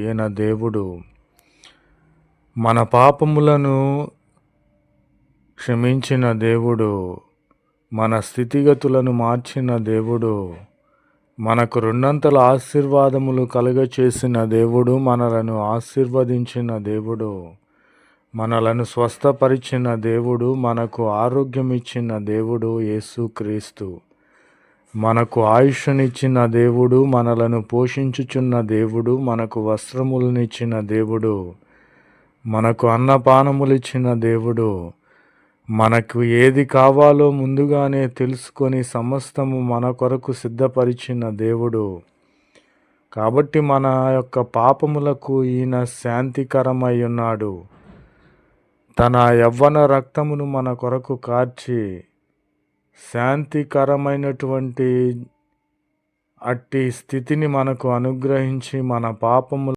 అయిన దేవుడు మన పాపములను క్షమించిన దేవుడు, మన స్థితిగతులను మార్చిన దేవుడు, మనకు రెండంతల ఆశీర్వాదములు కలుగచేసిన దేవుడు, మనలను ఆశీర్వదించిన దేవుడు, మనలను స్వస్థపరిచిన దేవుడు, మనకు ఆరోగ్యం ఇచ్చిన దేవుడు యేసుక్రీస్తు. మనకు ఆయుష్నిచ్చిన దేవుడు, మనలను పోషించుచున్న దేవుడు, మనకు వస్త్రములనిచ్చిన దేవుడు, మనకు అన్నపానములిచ్చిన దేవుడు, మనకు ఏది కావాలో ముందుగానే తెలుసుకొని సమస్తము మన కొరకు సిద్ధపరిచిన దేవుడు. కాబట్టి మన యొక్క పాపములకు ఈయన శాంతికరమై ఉన్నాడు. తన యవ్వన రక్తమును మన కొరకు కార్చి శాంతికరమైనటువంటి అట్టి స్థితిని మనకు అనుగ్రహించి మన పాపములు